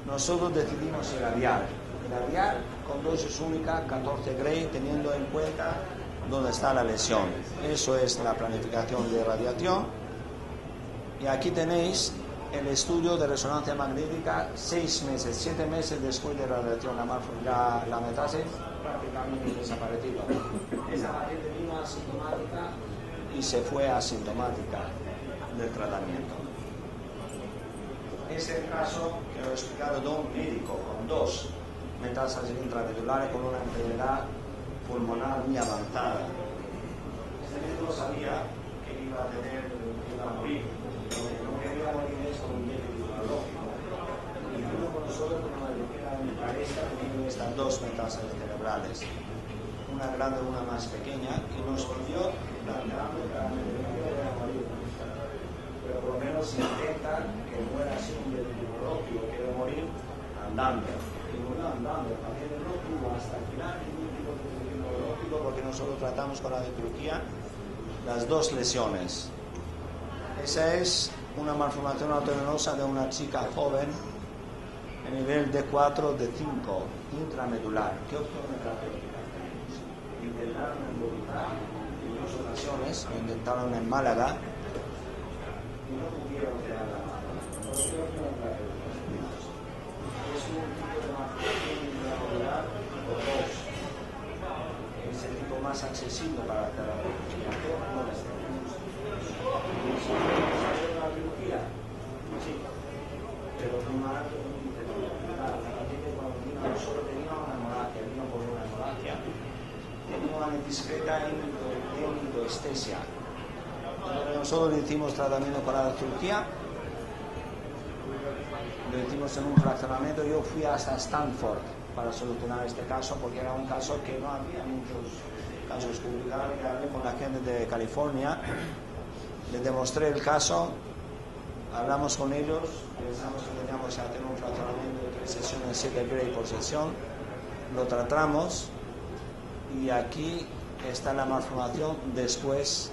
Nosotros decidimos irradiar con dosis única, 14 Gray, teniendo en cuenta dónde está la lesión. Eso es la planificación de radiación. Y aquí tenéis el estudio de resonancia magnética 6 meses, 7 meses después de radiación. La metástasis prácticamente desaparecido. Esa paciente vino asintomática y se fue asintomática del tratamiento. Es el caso que lo he explicado de un médico con 2 metástasis intramedulares con una enfermedad pulmonar muy avanzada. Este médico sabía que iba a morir. Lo que quería morir es con un déficit neurológico. Y vino con nosotros con una ligera pareja teniendo estas 2 metástasis cerebrales. Una grande y una más pequeña, y nos pidió planteando que la enfermedad a morir. Pero por lo menos intenta que muera sin un déficit neurológico, quiere morir andando. Y murió andando. El paciente no tuvo hasta el final ningún tipo de déficit neurológico porque nosotros tratamos con la cirugía las 2 lesiones. Esa es una malformación autovenosa de una chica joven en nivel D4, D5, intramedular. ¿Qué opción terapéutica tenemos? Intentaron embolizar en 2 ocasiones, lo intentaron en Málaga y no pudieron quedar la mano. ¿Qué opción terapéutica tenemos? Es un tipo de malformación intramedular tipo 2. Es el tipo más accesible para la terapia. ¿Qué opciones tenemos? ¿La cirugía? Sí, pero no más que un la paciente cuando vino solo tenía una hemorragia, vino por una hemorragia, tenía una discreta endoestesia. Nosotros le hicimos tratamiento para la cirugía Lo hicimos en un fraccionamiento. Yo fui hasta Stanford para solucionar este caso, porque era un caso que no había muchos casos publicados. Hablé con la gente de California, les demostré el caso, hablamos con ellos, pensamos que teníamos que hacer un fraccionamiento de 3 sesiones, 7 Gray por sesión, lo tratamos y aquí está la malformación después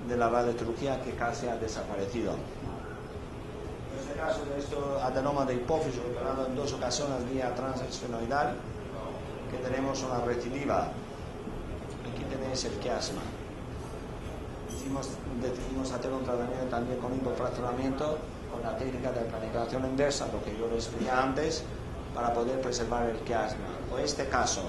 de la radiocirugía, que casi ha desaparecido. En este caso de esto adenoma de hipófisis operado en 2 ocasiones vía transesfenoidal, que tenemos una recidiva. Aquí tenéis el quiasma. Decidimos hacer un tratamiento también con hipofraccionamiento, con la técnica de planificación inversa, lo que yo les expliqué antes, para poder preservar el quiasma. O este caso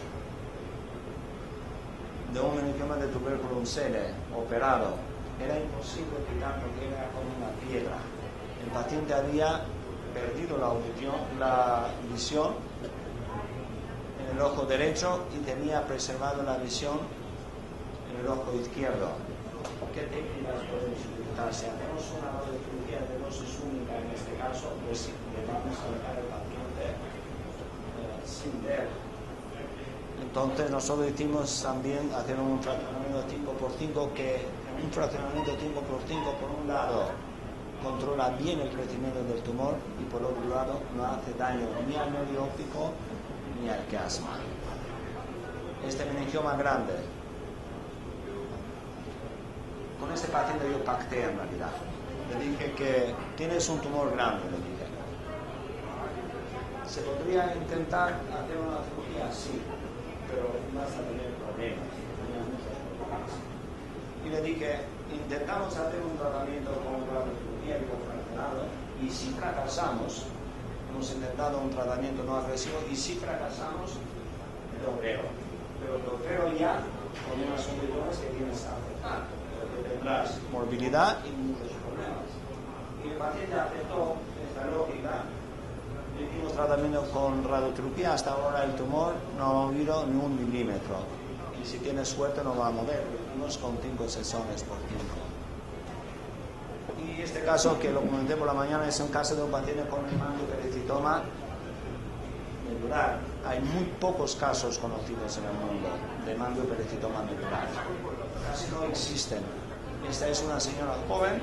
de un meningioma de tubérculo uncere operado, era imposible quitar porque era como una piedra. El paciente había perdido la visión en el ojo derecho y tenía preservado la visión en el ojo izquierdo. ¿Qué técnicas podemos utilizar? Si hacemos una radiocirugía de dosis única en este caso, pues sí, le vamos a dejar al paciente sin ver. Entonces nosotros hicimos también hacer un fraccionamiento 5x5, que un fraccionamiento 5x5 por un lado controla bien el crecimiento del tumor y por otro lado no hace daño ni al nervio óptico ni al quiasma. Este meningioma grande, con este paciente yo pacté en realidad. Le dije que tienes un tumor grande, le dije. ¿Se podría intentar hacer una cirugía? Sí, pero vas a tener problemas. Y le dije, intentamos hacer un tratamiento con radiocirugía hipofraccionado y si fracasamos, hemos intentado un tratamiento no agresivo y si fracasamos, lo opero. Pero lo opero ya con unas condiciones que tienes que aceptar, porque tendrás morbilidad y muchos problemas. Y el paciente aceptó esta lógica. Hicimos tratamiento con radiocirugía, hasta ahora el tumor no ha movido ni 1 milímetro. Y si tiene suerte no va a mover, lo hicimos con 5 sesiones por tiempo. Y este caso que lo comenté por la mañana es un caso de un paciente con un hemangiopericytoma medular. Hay muy pocos casos conocidos en el mundo de hemangiopericytoma medular. Casi no existen. Esta es una señora joven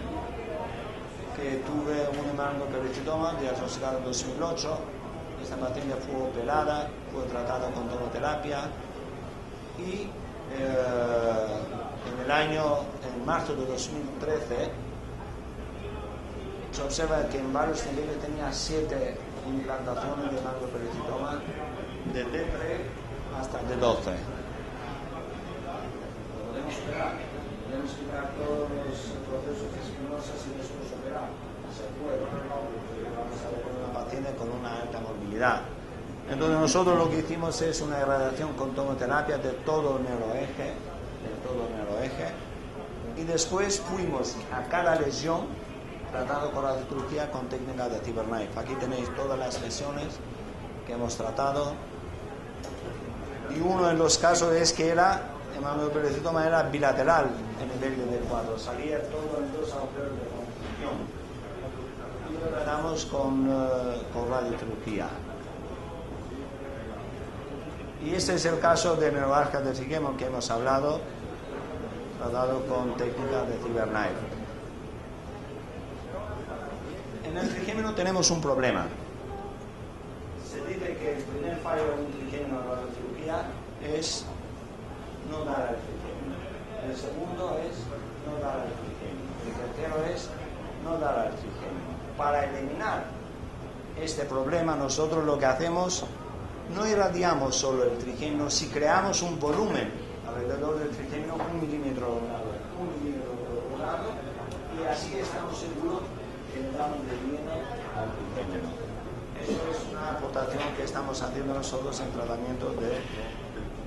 que tuve un hemangiopericytoma diagnosticado en 2008. Esta paciente fue operada, fue tratada con tomoterapia y en marzo de 2013 se observa que en varios niveles tenía 7 implantaciones de hemangiopericytoma de D3 hasta D12. Podemos operar, podemos quitar todos los procesos espinosos y después operar. Se puede, vamos a ver con una paciente con una alta morbilidad. Entonces nosotros lo que hicimos es una irradiación con tomoterapia de todo el neuroeje, y después fuimos a cada lesión tratando con radiocirugía con técnica de CyberKnife. Aquí tenéis todas las lesiones que hemos tratado y uno de los casos es que era hemangiopericytoma era bilateral en el medio del cuadro, salía todo en 2 agujeros de confusión y lo tratamos con radiocirugía. Y este es el caso de neuralgia del triquemio que hemos hablado, tratado con técnica de CyberKnife. En el triquemio tenemos un problema. Se dice que el primer fallo de un triquemio en la radiocirugía es no dar al triquemio. El segundo es no dar al triquemio. El tercero es no dar al triquemio. Para eliminar este problema nosotros lo que hacemos, no irradiamos solo el triquemio, si creamos un volumen alrededor del triquemio 1 milímetro de un lado, y así estamos seguros que le damos de lleno al triquemio. Eso es una aportación que estamos haciendo nosotros en tratamiento de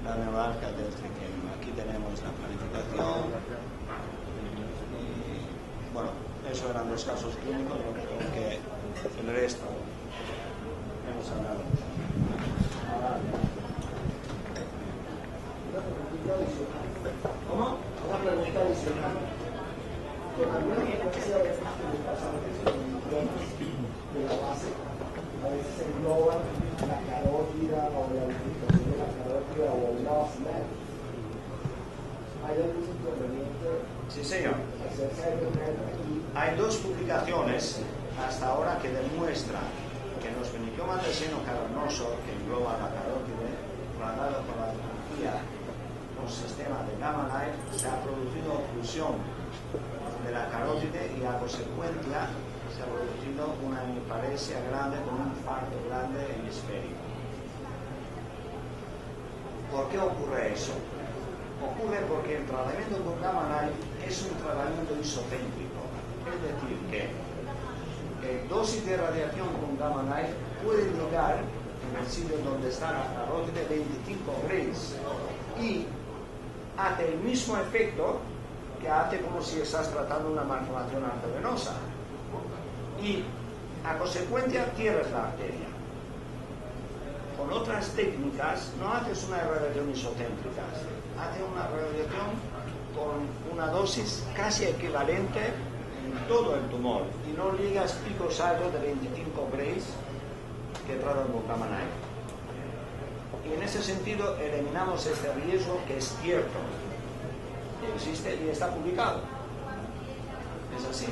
la neuralgia del triquemio. Aquí tenemos la planificación y bueno, esos eran los casos clínicos, porque el resto hemos hablado. ¿Cómo?
Una pregunta adicional. ¿Con alguna capacidad de
informes hasta ahora que demuestran que en los meningomas del seno cavernoso, que engloba la carótide, tratado con la cirugía con sistema de Gamma Knife, se ha producido oclusión de la carótide y a consecuencia se ha producido una hemiparesia grande con un infarto grande hemisférico. ¿Por qué ocurre eso? Ocurre porque el tratamiento con Gamma Knife es un tratamiento isocéntrico, es decir, que dosis de radiación con Gamma Knife puede llegar en el sitio donde está la carótide 25 grays y hace el mismo efecto que hace como si estás tratando una malformación arteriovenosa y a consecuencia cierras la arteria. Con otras técnicas no haces una radiación isocéntrica, haces una radiación con una dosis casi equivalente en todo el tumor y no llegas picos altos de 25 grays que tratan con Gamma Knife. Y en ese sentido eliminamos este riesgo que es cierto, que existe y está publicado. Es así.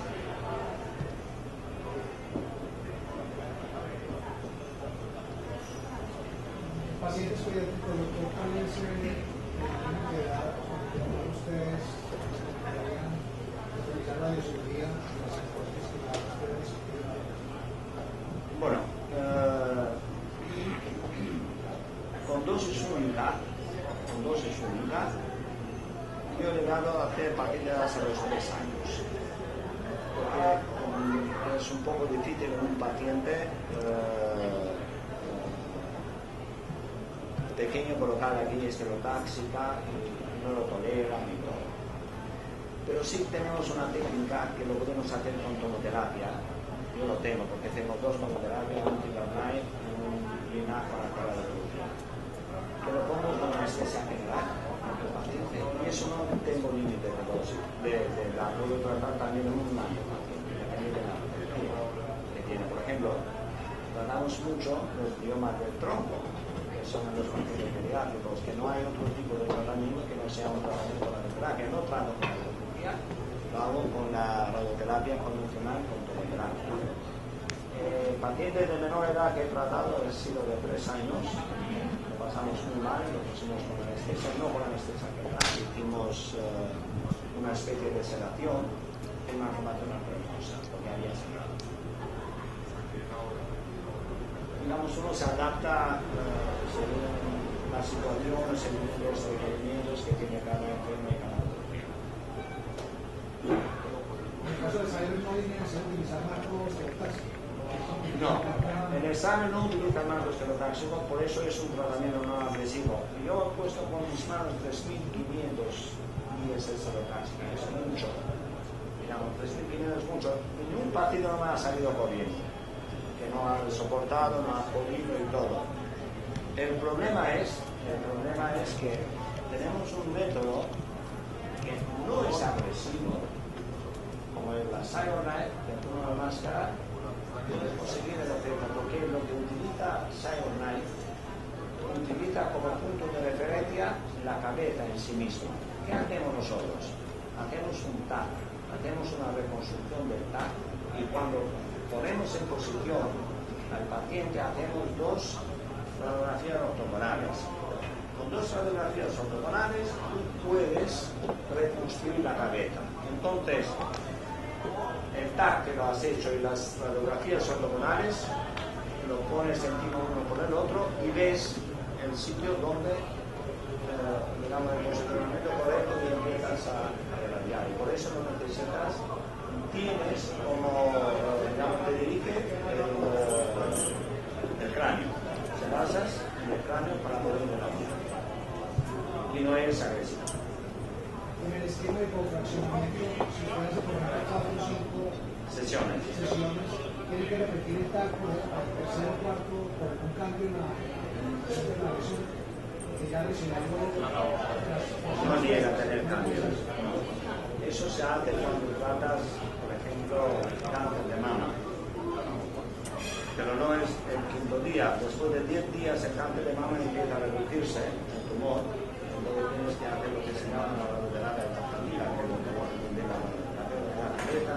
Pacientes pediátricos, doctor, también se tienen que dar, ustedes deberían realizar radiocirugía y las hipótesis que dan ustedes.
Bueno, con dosis única, yo he llegado a hacer partidas hace los 3 años, porque es un poco difícil en un paciente pequeño colocar aquí estereotáxica y no lo toleran y todo. Pero sí tenemos una técnica que lo podemos hacer con tomoterapia. Yo lo tengo porque tengo 2 tomoterapias, un Tiberknife y un linaje para la cirugía. Que lo pongo con anestesia general en el paciente y eso no tengo límite de dosis. La puedo tratar también en un año paciente, depende de la patología que tiene. Por ejemplo, tratamos mucho los gliomas del tronco, son los pacientes pediátricos, que no hay otro tipo de tratamiento que no sea un tratamiento con la radioterapia. No trato con la cirugía, lo hago con la radioterapia convencional, con tomoterapia. Pacientes de menor edad que he tratado han sido de 3 años, lo pasamos muy mal, lo pusimos con anestesia, no con anestesia general, hicimos una especie de sedación en una formación arteriosa, porque había sangrado. Digamos, uno se adapta según la situación, según los requerimientos que tiene cada enfermo y cada patología.
En el caso de Cyber no hay necesidad de utilizar marcos estereotáxicos.
No, el examen no utiliza marcos estereotáxicos, por eso es un tratamiento no agresivo. Yo he puesto con mis manos 3.500 días de estereotáxica, es mucho. Digamos, 3.500 es mucho. Ningún partido no me ha salido corriendo, que no ha soportado, no ha podido y todo. El problema es que tenemos un método que no es agresivo, como es la CyberKnife, que tú no la máscara, puedes conseguir el efecto, porque lo que utiliza CyberKnife utiliza como punto de referencia la cabeza en sí misma. ¿Qué hacemos nosotros? Hacemos un TAC, hacemos una reconstrucción del TAC y cuando ponemos en posición al paciente hacemos 2 radiografías ortogonales. Con 2 radiografías ortogonales tú puedes reconstruir la cabeza. Entonces, el TAC que lo has hecho y las radiografías ortogonales lo pones encima uno por el otro y ves el sitio donde digamos el posicionamiento correcto y empiezas a irradiar. Y por eso lo necesitas, tienes como, digamos, te dirige el cráneo. Te basas en el cráneo para poder irradiar. Y no es agresivo.
En el esquema de hipofraccionamiento, si puede hacer por ejemplo 4 o 5
sesiones,
tiene que repetir el TAC por el tercer o cuarto por un cambio en la lesión, que ya lesionando
no llega a tener cambios. Eso se hace cuando tratas, por ejemplo, cáncer de mama. Pero no es el 5.º día. Después de 10 días el cáncer de mama empieza a reducirse, el tumor. Entonces tienes que hacer lo que se llama la radioterapia de la familia, que es lo que va a atender la radioterapia de la cabeza,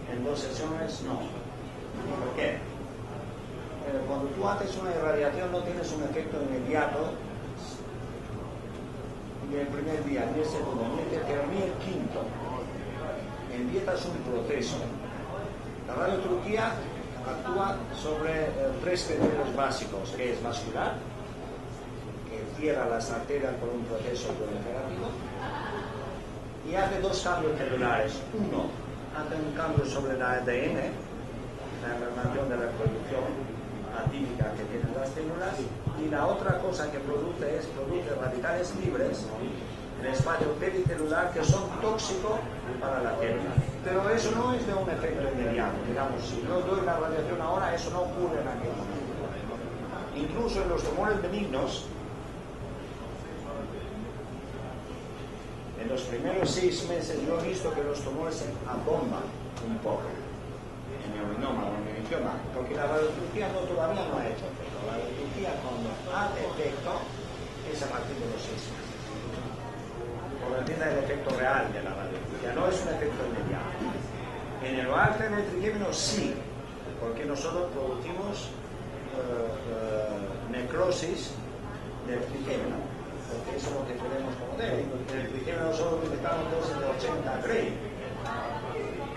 en 2 sesiones, no. ¿Por qué? Cuando tú haces una irradiación no tienes un efecto inmediato ni el primer día, ni el segundo, ni el tercero, ni el quinto. Empiezas un proceso. La radioterapia actúa sobre 3 criterios básicos, que es vascular, que cierra las arterias por un proceso proliferativo, y hace 2 cambios celulares. Uno, hace un cambio sobre el ADN, la información de la reproducción atípica que tienen las células, y la otra cosa que produce radicales libres en el espacio pericelular que son tóxicos para la célula. Pero eso no es de un efecto inmediato. Digamos, si yo doy la radiación ahora, eso no ocurre en aquel momento. Incluso en los tumores benignos, en los primeros 6 meses yo he visto que los tumores se abomban un poco. En neurinoma o en meningioma, porque la radioterapia todavía no ha hecho efecto. La radioterapia cuando hace efecto es a partir de los 6 meses. Por entienda el efecto real de la radioterapia, no es un efecto inmediato. En el arte del trigémino sí, porque nosotros producimos necrosis del trigémino, porque eso es lo que tenemos como debe. En el trigémino solo utilizamos dosis de 80 Gray.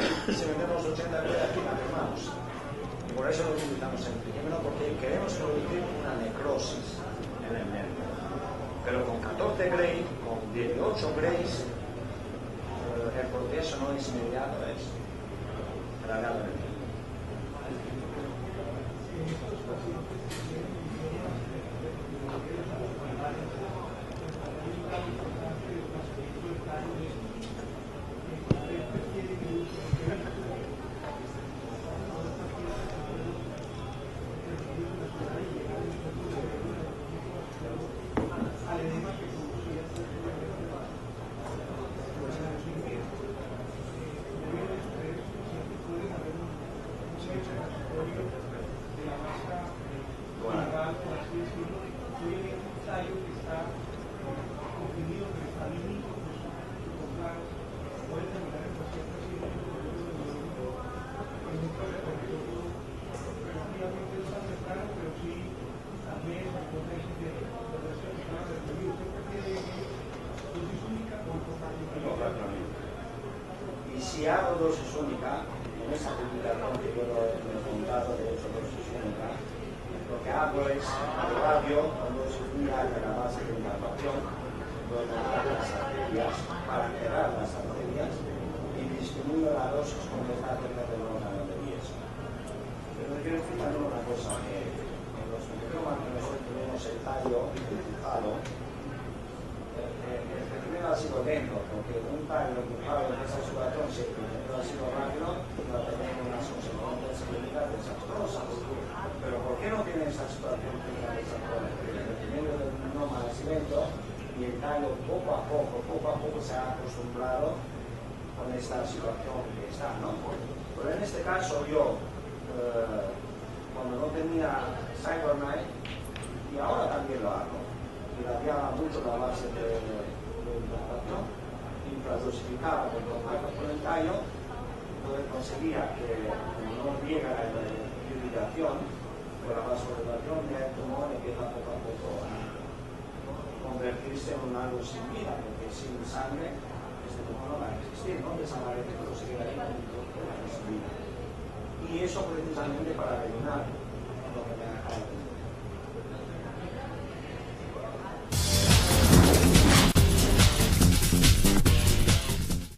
Si vendemos 80 Gray aquí la quemamos. Y por eso lo utilizamos en el trigémino, porque queremos producir una necrosis en el nervio. Pero con 14 Gray, con 18 Grays, el proceso no es inmediato, es alargado en el tiempo. Si hago dosis única, en esa publicación que yo lo he contado, de hecho dosis única, lo que hago es al radio, con dosis única de la base de innervación, donde las arterias para cerrar las arterias y disminuyo la dosis cuando está cerca del órgano de yeso. Pero quiero decir también una cosa, que en los micromas que nosotros tenemos el tallo empujado, el primero ha sido lento, porque un tallo empujado en esa situación, si el primero ha sido rápido, va a tener unas consecuencias clínicas desastrosas. Pero ¿por qué no tiene esa situación clínica desastrosa? Porque el primero del genoma es lento y el tallo poco a poco se ha acostumbrado con esta situación que está, ¿no? Pero en este caso yo, cuando no tenía CyberKnife, y ahora también lo hago, irradiaba mucho la base de implantación, infradosificaba el contacto con el tallo, entonces conseguía que no llega a la irrigación, con la vasodilatación del tumor empieza poco a poco a convertirse en algo sin vida, porque sin sangre este tumor no va a existir, no desaparece, pero sigue ahí con un sin vida. Y eso precisamente para rellenar